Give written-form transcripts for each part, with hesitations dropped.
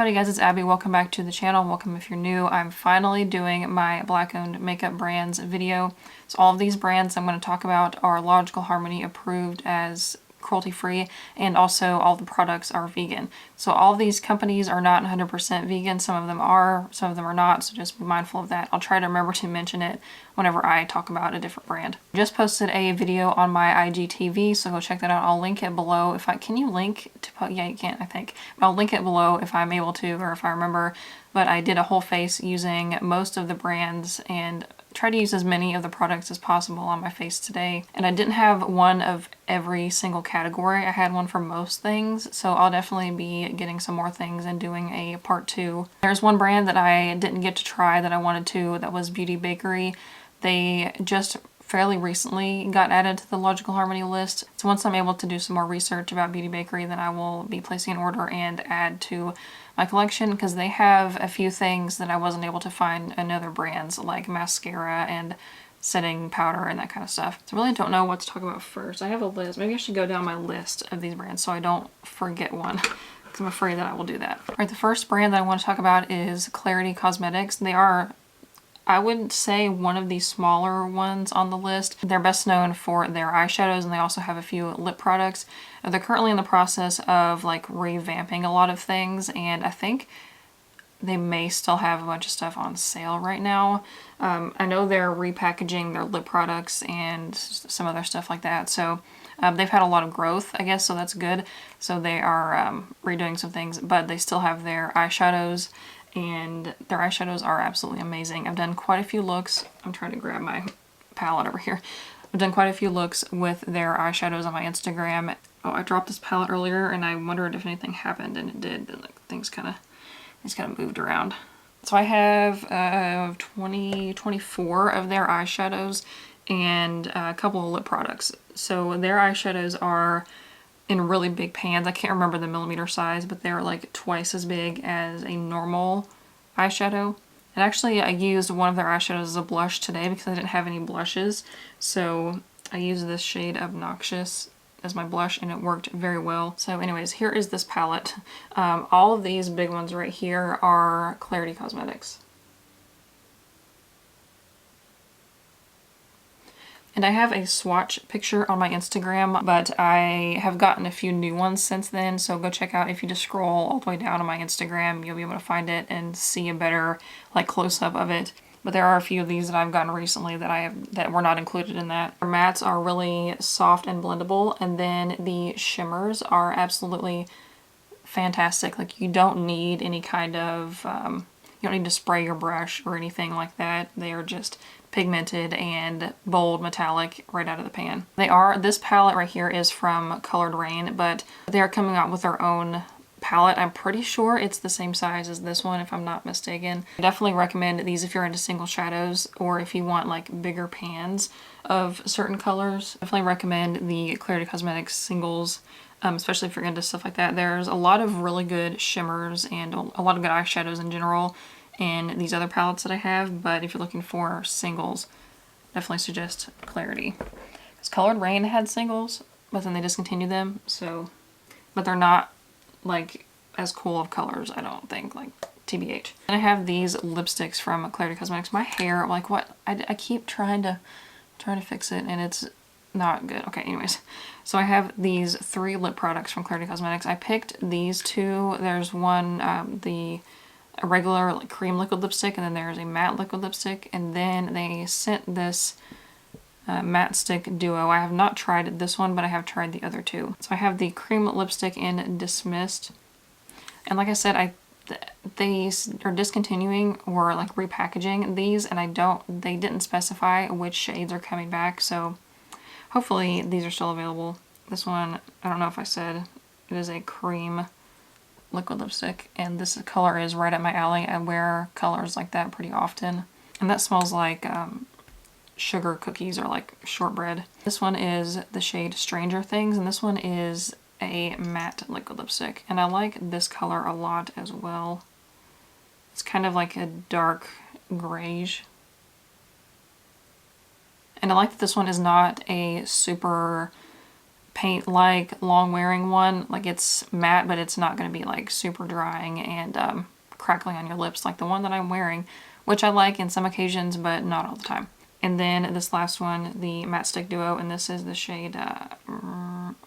Howdy guys, it's Abby. Welcome back to the channel. Welcome if you're new. I'm finally doing my Black-owned makeup brands video. So all of these brands I'm going to talk about are Logical Harmony approved as cruelty-free, and also all the products are vegan. So all of these companies are not 100% vegan. Some of them are, some of them are not, so just be mindful of that. I'll try to remember to mention it whenever I talk about a different brand. I just posted a video on my IGTV, so go check that out. I'll link it below. Can you link to, yeah you can, I think. I'll link it below if I'm able to, or if I remember, but I did a whole face using most of the brands and try to use as many of the products as possible on my face today. And I didn't have one of every single category. I had one for most things, so I'll definitely be getting some more things and doing a part 2. There's one brand that I didn't get to try that I wanted to, that was Beauty Bakery. They just fairly recently got added to the Logical Harmony list. So once I'm able to do some more research about Beauty Bakery, then I will be placing an order and add to my collection, because they have a few things that I wasn't able to find in other brands, like mascara and setting powder and that kind of stuff. So I really don't know what to talk about first. I have a list. Maybe I should go down my list of these brands so I don't forget one, because I'm afraid that I will do that. All right, the first brand that I want to talk about is Clarity Cosmetics. They are, I would say, one of the smaller ones on the list. They're best known for their eyeshadows, and they also have a few lip products. They're currently in the process of like revamping a lot of things, and I think they may still have a bunch of stuff on sale right now. I know they're repackaging their lip products and some other stuff like that, so they've had a lot of growth, I guess, so that's good. So they are redoing some things, but they still have their eyeshadows, and their eyeshadows are absolutely amazing. I've done quite a few looks. I'm trying to grab my palette over here. I've done quite a few looks with their eyeshadows on my Instagram. Oh, I dropped this palette earlier and I wondered if anything happened, and it did. Like, things kind of moved around. So I have 24 of their eyeshadows and a couple of lip products. So their eyeshadows are in really big pans. I can't remember the millimeter size, but they're like twice as big as a normal eyeshadow. And actually I used one of their eyeshadows as a blush today because I didn't have any blushes. So I used this shade Obnoxious as my blush, and it worked very well. So anyways, here is this palette. All of these big ones right here are Clarity Cosmetics. And I have a swatch picture on my Instagram, but I have gotten a few new ones since then, so go check out. If you just scroll all the way down on my Instagram, you'll be able to find it and see a better like close-up of it. But there are a few of these that I've gotten recently that were not included in that. Our mattes are really soft and blendable, and then the shimmers are absolutely fantastic. Like, you don't need any kind of, you don't need to spray your brush or anything like that. They are just pigmented and bold metallic right out of the pan. This palette right here is from Colored Rain, but they are coming out with their own palette. I'm pretty sure it's the same size as this one, if I'm not mistaken. I definitely recommend these if you're into single shadows, or if you want like bigger pans of certain colors. Definitely recommend the Clarity Cosmetics singles, especially if you're into stuff like that. There's a lot of really good shimmers and a lot of good eyeshadows in general in these other palettes that I have, but if you're looking for singles, definitely suggest Clarity. Because Colored Rain had singles, but then they discontinued them, so, but they're not like as cool of colors, I don't think, like TBH. And I have these lipsticks from Clarity Cosmetics. My hair, like, what? I keep trying to fix it, and it's not good. Okay, anyways. So I have these 3 lip products from Clarity Cosmetics. I picked these 2. There's one, a regular like cream liquid lipstick, and then there's a matte liquid lipstick, and then they sent this matte stick duo. I have not tried this one, but I have tried the other 2. So I have the cream lipstick in Dismissed, and like I said, they are discontinuing or like repackaging these, and they didn't specify which shades are coming back, so hopefully these are still available. This one, I don't know if I said, it is a cream liquid lipstick, and this color is right up my alley. I wear colors like that pretty often, and that smells like sugar cookies or like shortbread. This one is the shade Stranger Things, and this one is a matte liquid lipstick, and I like this color a lot as well. It's kind of like a dark grayish, and I like that this one is not a super paint like long wearing one. Like it's matte, but it's not going to be like super drying and crackling on your lips like the one that I'm wearing, which I like in some occasions, but not all the time. And then this last one, the Matte Stick Duo, and this is the shade, I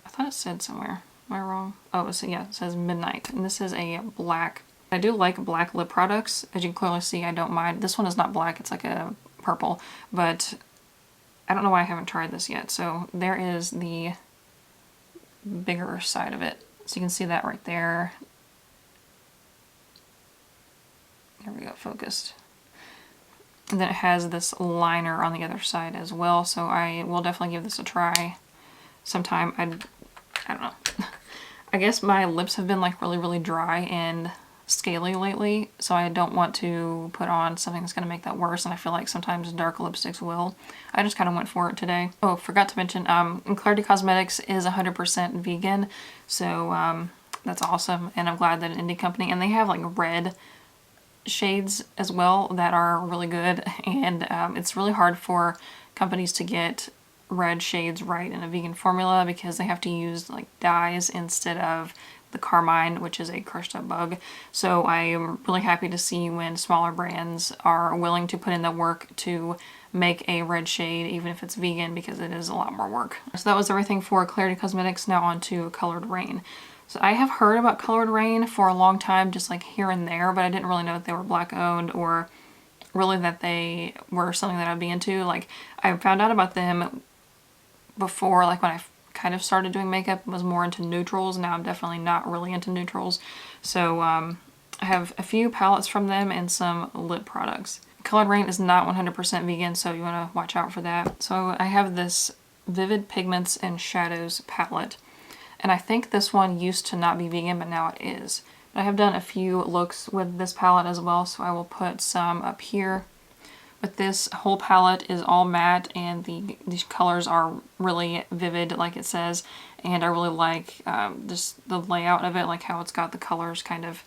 thought it said somewhere. Am I wrong? Oh, yeah, it says Midnight. And this is a black. I do like black lip products. As you can clearly see, I don't mind. This one is not black, it's like a purple, but I don't know why I haven't tried this yet. So there is the bigger side of it. So you can see that right there. There we go, focused. And then it has this liner on the other side as well, so I will definitely give this a try sometime. I don't know. I guess my lips have been like really dry and scaly lately, so I don't want to put on something that's going to make that worse, and I feel like sometimes dark lipsticks will. I just kind of went for it today. Oh, forgot to mention, Clarity Cosmetics is 100% vegan, so that's awesome, and I'm glad that an indie company, and they have like red shades as well that are really good, and it's really hard for companies to get red shades right in a vegan formula because they have to use like dyes instead of the carmine, which is a crushed up bug. So I am really happy to see when smaller brands are willing to put in the work to make a red shade, even if it's vegan, because it is a lot more work. So that was everything for Clarity Cosmetics. Now on to Colored Rain. So I have heard about Colored Rain for a long time, just like here and there, but I didn't really know that they were black owned or really that they were something that I'd be into. Like I found out about them before, like when I kind of started doing makeup, was more into neutrals. Now I'm definitely not really into neutrals. So I have a few palettes from them and some lip products. Colored Rain is not 100% vegan, so you want to watch out for that. So I have this Vivid Pigments and Shadows palette. And I think this one used to not be vegan, but now it is. But I have done a few looks with this palette as well, so I will put some up here. But this whole palette is all matte, and these colors are really vivid, like it says. And I really like just the layout of it, like how it's got the colors kind of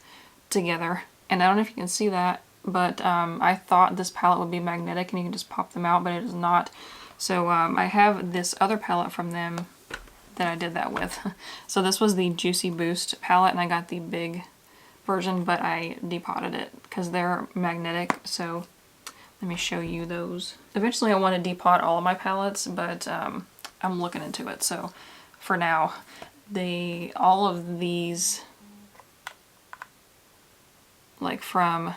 together. And I don't know if you can see that, but I thought this palette would be magnetic and you can just pop them out, but it is not. So I have this other palette from them that I did that with. So this was the Juicy Boost palette, and I got the big version, but I depotted it because they're magnetic. So let me show you those. Eventually I want to depot all of my palettes, but I'm looking into it. So for now, all of these, like from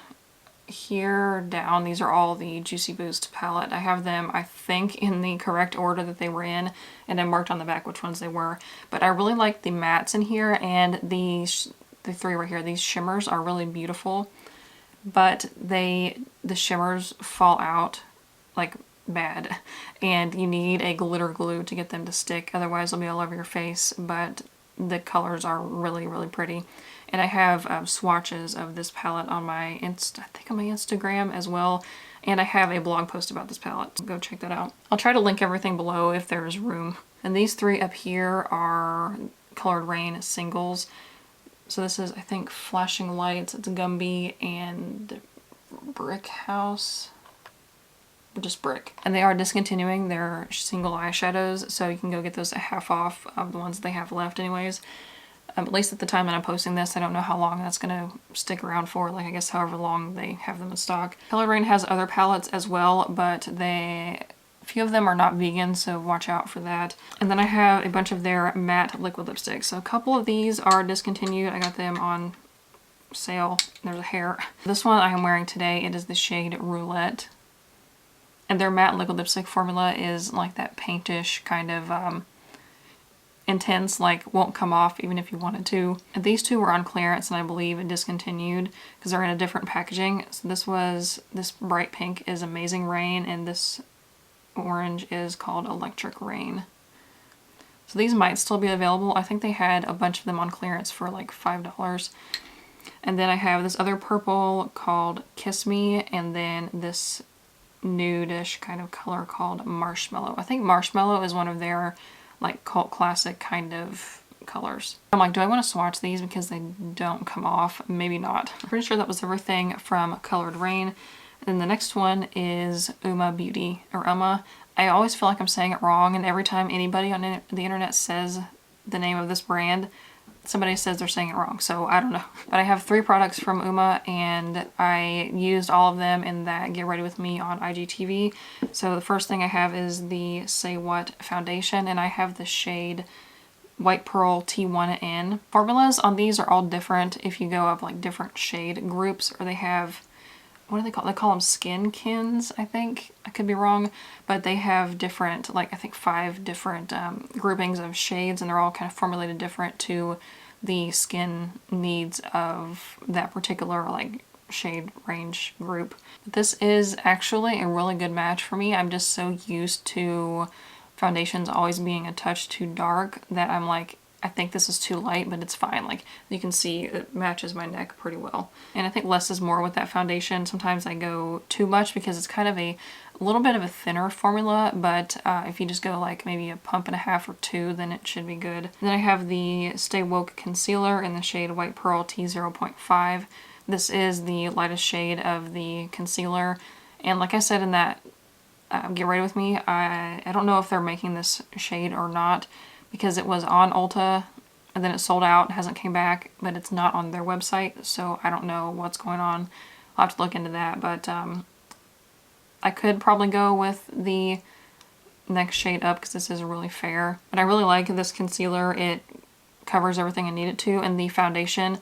here down, these are all the Juicy Boost palette. I have them, I think, in the correct order that they were in, and I marked on the back which ones they were. But I really like the mattes in here, and the three right here. These shimmers are really beautiful, but the shimmers fall out like bad, and you need a glitter glue to get them to stick, otherwise they'll be all over your face. But the colors are really pretty. And I have swatches of this palette on my I think on my Instagram as well, and I have a blog post about this palette, so go check that out. I'll try to link everything below if there's room. And these three up here are Colored Rain singles. So this is, I think, Flashing Lights, it's Gumby, and Brick House. Just Brick. And they are discontinuing their single eyeshadows, so you can go get those at half off of the ones they have left anyways. At least at the time that I'm posting this. I don't know how long that's going to stick around for, like I guess however long they have them in stock. Colored Rain has other palettes as well, but a few of them are not vegan, so watch out for that. And then I have a bunch of their matte liquid lipsticks. So a couple of these are discontinued. I got them on sale. There's a hair. This one I am wearing today, it is the shade Roulette. And their matte liquid lipstick formula is like that paintish kind of intense, like won't come off even if you wanted to. And these two were on clearance, and I believe discontinued because they're in a different packaging. So this bright pink is Amazing Rain, and this orange is called Electric Rain. So these might still be available. I think they had a bunch of them on clearance for like $5. And then I have this other purple called Kiss Me, and then this nude-ish kind of color called Marshmallow. I think Marshmallow is one of their like cult classic kind of colors. I'm like, do I want to swatch these because they don't come off? Maybe not. I'm pretty sure that was everything from Colored Rain. And the next one is Uma Beauty, or Uma. I always feel like I'm saying it wrong, and every time anybody on the internet says the name of this brand. Somebody says they're saying it wrong, so I don't know. But I have 3 products from Uma, and I used all of them in that Get Ready With Me on IGTV. So the first thing I have is the Say What foundation, and I have the shade White Pearl T1N. Formulas on these are all different if you go up like different shade groups, or they have, what do they call? They call them skin kins, I think. I could be wrong, but they have different, like I think 5 different groupings of shades, and they're all kind of formulated different to the skin needs of that particular like shade range group. But this is actually a really good match for me. I'm just so used to foundations always being a touch too dark that I'm like, I think this is too light, but it's fine. Like you can see it matches my neck pretty well. And I think less is more with that foundation. Sometimes I go too much because it's kind of a little bit of a thinner formula, but if you just go like maybe a pump and a half or 2, then it should be good. And then I have the Stay Woke concealer in the shade White Pearl T0.5. This is the lightest shade of the concealer. And like I said in that Get Ready With Me, I don't know if they're making this shade or not, because it was on Ulta and then it sold out, hasn't came back, but it's not on their website, so I don't know what's going on. I'll have to look into that, but I could probably go with the next shade up because this is really fair. But I really like this concealer. It covers everything I need it to, and the foundation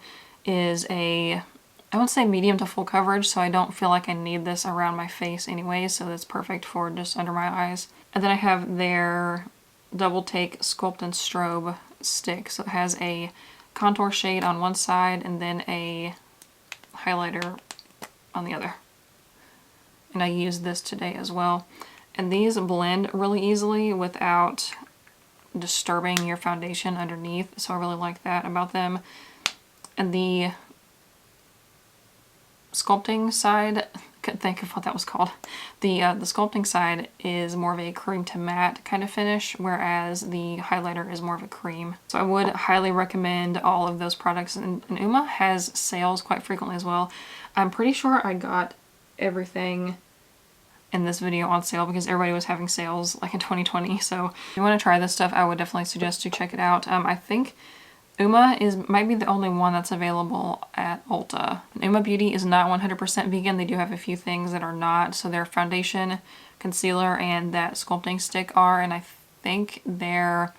is I would say medium to full coverage, so I don't feel like I need this around my face anyway, so that's perfect for just under my eyes. And then I have their Double Take Sculpt and Strobe stick. So it has a contour shade on one side and then a highlighter on the other. And I used this today as well. And these blend really easily without disturbing your foundation underneath, so I really like that about them. And the sculpting side, couldn't think of what that was called. The sculpting side is more of a cream to matte kind of finish, whereas the highlighter is more of a cream. So I would highly recommend all of those products, and Uma has sales quite frequently as well. I'm pretty sure I got everything in this video on sale because everybody was having sales like in 2020. So if you want to try this stuff, I would definitely suggest you check it out. I think Uma might be the only one that's available at Ulta. And Uma Beauty is not 100% vegan. They do have a few things that are not. So their foundation, concealer, and that sculpting stick are, and I think their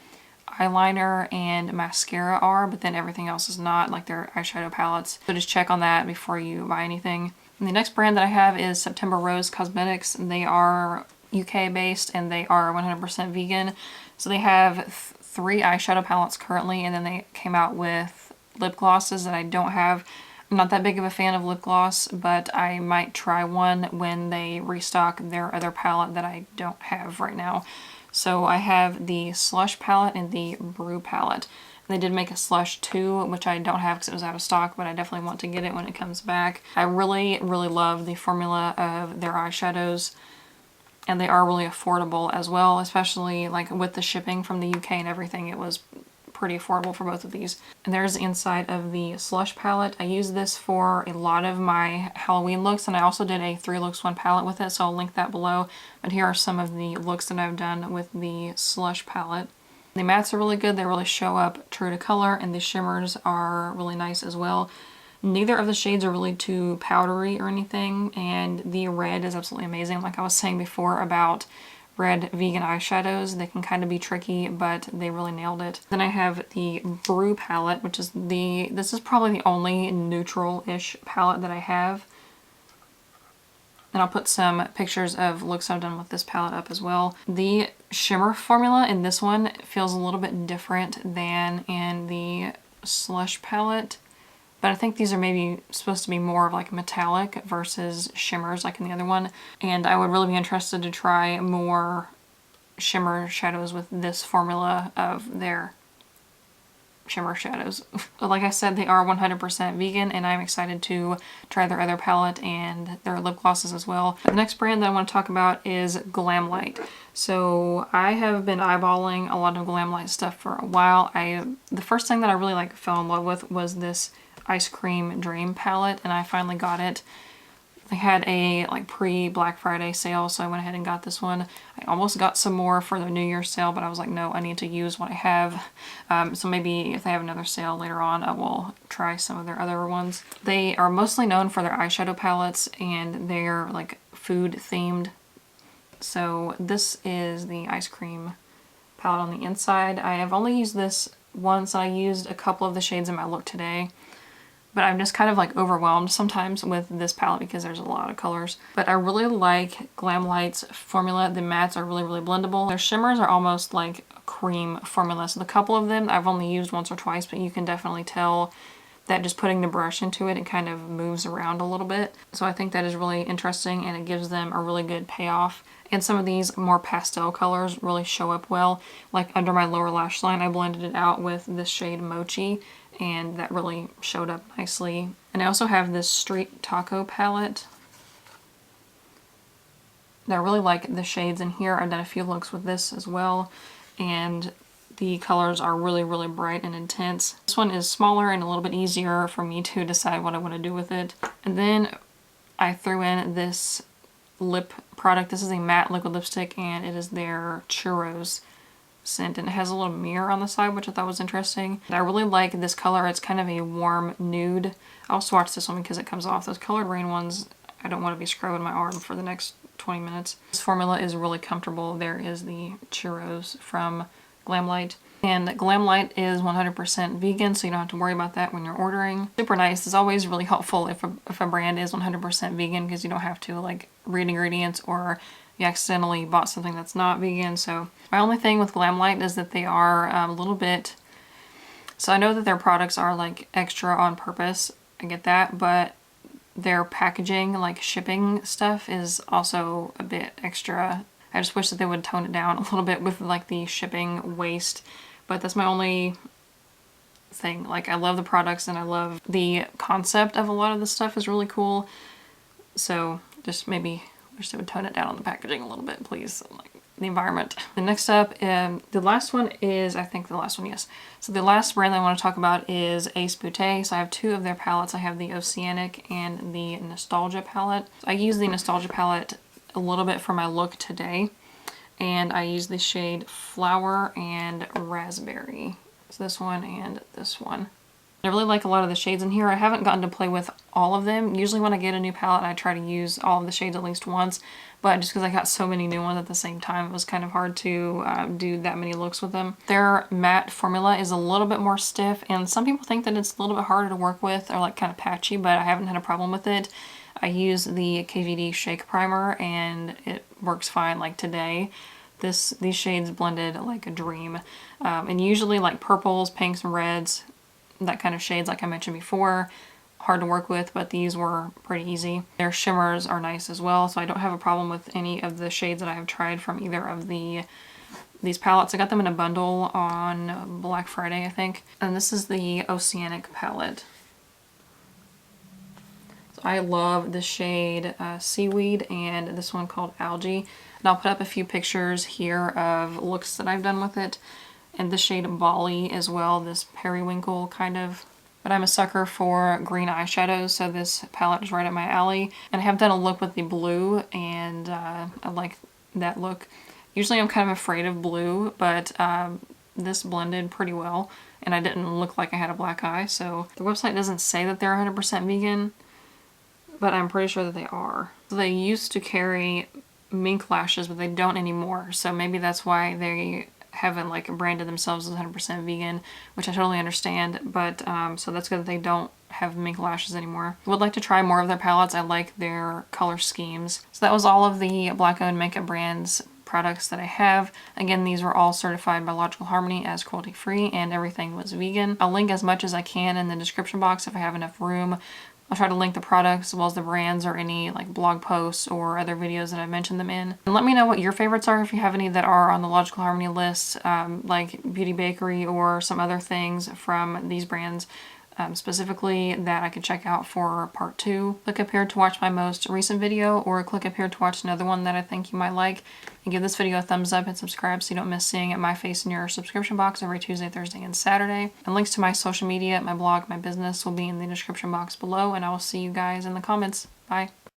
eyeliner and mascara are, but then everything else is not, like their eyeshadow palettes. So just check on that before you buy anything. And the next brand that I have is September Rose Cosmetics, and they are UK based and they are 100% vegan. So they have 3 eyeshadow palettes currently, and then they came out with lip glosses that I don't have. I'm not that big of a fan of lip gloss, but I might try one when they restock their other palette that I don't have right now. So I have the Slush palette and the Brew palette. They did make a Slush too, which I don't have because it was out of stock, but I definitely want to get it when it comes back. I really, really love the formula of their eyeshadows, and they are really affordable as well, especially like with the shipping from the UK and everything. It was pretty affordable for both of these. And there's the inside of the Slush palette. I use this for a lot of my Halloween looks, and I also did a 3 looks 1 palette with it, so I'll link that below. But here are some of the looks that I've done with the Slush palette. The mattes are really good. They really show up true to color, and the shimmers are really nice as well. Neither of the shades are really too powdery or anything, and the red is absolutely amazing. Like I was saying before about red vegan eyeshadows, they can kind of be tricky, but they really nailed it. Then I have the Brew palette, which is this is probably the only neutral-ish palette that I have. And I'll put some pictures of looks I've done with this palette up as well. The shimmer formula in this one feels a little bit different than in the Slush palette, but I think these are maybe supposed to be more of like metallic versus shimmers like in the other one. And I would really be interested to try more shimmer shadows with this formula of their shimmer shadows. But like I said, they are 100% vegan, and I'm excited to try their other palette and their lip glosses as well. The next brand that I want to talk about is Glamlight. So I have been eyeballing a lot of Glamlight stuff for a while. The first thing that I really fell in love with was this Ice Cream Dream palette, and I finally got it They had a like pre-Black Friday sale, so I went ahead and got this one. I almost got some more for the New Year's sale, but I was like, no, I need to use what I have. So maybe if they have another sale later on, I will try some of their other ones. They are mostly known for their eyeshadow palettes, and they're like food themed. So this is the ice cream palette on the inside. I have only used this once. I used a couple of the shades in my look today. But I'm just kind of like overwhelmed sometimes with this palette because there's a lot of colors. But I really like Glamlight's formula. The mattes are really, really blendable. Their shimmers are almost like a cream formula. So the couple of them I've only used once or twice, but you can definitely tell that just putting the brush into it kind of moves around a little bit. So I think that is really interesting, and it gives them a really good payoff. And some of these more pastel colors really show up well. Like under my lower lash line, I blended it out with this shade Mochi, and that really showed up nicely. And I also have this Street Taco palette. I really like the shades in here. I've done a few looks with this as well, and the colors are really, really bright and intense. This one is smaller and a little bit easier for me to decide what I want to do with it. And then I threw in this lip product. This is a matte liquid lipstick, and it is their Churros scent, and it has a little mirror on the side, which I thought was interesting. I really like this color. It's kind of a warm nude. I'll swatch this one because it comes off. Those Colored Rain ones, I don't want to be scrubbing my arm for the next 20 minutes. This formula is really comfortable. There is the Churros from Glamlight. And Glamlight is 100% vegan, so you don't have to worry about that when you're ordering. Super nice. It's always really helpful if a brand is 100% vegan, because you don't have to like read ingredients or you accidentally bought something that's not vegan. So my only thing with Glamlight is that they are a little bit, so I know that their products are like extra on purpose, I get that, but their packaging, like shipping stuff, is also a bit extra. I just wish that they would tone it down a little bit with like the shipping waste, but that's my only thing. Like, I love the products and I love the concept of a lot of the stuff is really cool. So just maybe wish they would tone it down on the packaging a little bit, please. Like the environment. The next up, the last one is, I think the last one, yes. So the last brand I want to talk about is Ace Beauté. So I have two of their palettes. I have the Oceanic and the Nostalgia palette. So I use the Nostalgia palette a little bit for my look today, and I use the shade Flower and Raspberry. So this one and this one. I really like a lot of the shades in here. I haven't gotten to play with all of them. Usually when I get a new palette, I try to use all of the shades at least once, but just because I got so many new ones at the same time, it was kind of hard to do that many looks with them. Their matte formula is a little bit more stiff, and some people think that it's a little bit harder to work with or like kind of patchy, but I haven't had a problem with it. I use the KVD Shake Primer and it works fine. Like today, these shades blended like a dream. And usually like purples, pinks, and reds, that kind of shades like I mentioned before, hard to work with, but these were pretty easy. Their shimmers are nice as well, so I don't have a problem with any of the shades that I have tried from either of these palettes. I got them in a bundle on Black Friday, I think. And this is the Oceanic palette. So I love the shade Seaweed and this one called Algae. And I'll put up a few pictures here of looks that I've done with it. And the shade Bali as well, this periwinkle kind of. But I'm a sucker for green eyeshadows, so this palette is right up my alley. And I have done a look with the blue, and I like that look. Usually I'm kind of afraid of blue, but this blended pretty well, and I didn't look like I had a black eye. So the website doesn't say that they're 100% vegan, but I'm pretty sure that they are. So they used to carry mink lashes, but they don't anymore. So maybe that's why they haven't like branded themselves as 100% vegan, which I totally understand, but so that's good that they don't have mink lashes anymore. I would like to try more of their palettes. I like their color schemes. So that was all of the Black-owned makeup brands products that I have. Again, these were all certified by Logical Harmony as cruelty-free, and everything was vegan. I'll link as much as I can in the description box if I have enough room. I'll try to link the products as well as the brands or any like blog posts or other videos that I mentioned them in. And let me know what your favorites are if you have any that are on the Logical Harmony list, like Beauty Bakery or some other things from these brands specifically that I could check out for part 2. Click up here to watch my most recent video, or click up here to watch another one that I think you might like. And give this video a thumbs up and subscribe so you don't miss seeing my face in your subscription box every Tuesday, Thursday, and Saturday. And links to my social media, my blog, my business will be in the description box below, and I will see you guys in the comments. Bye.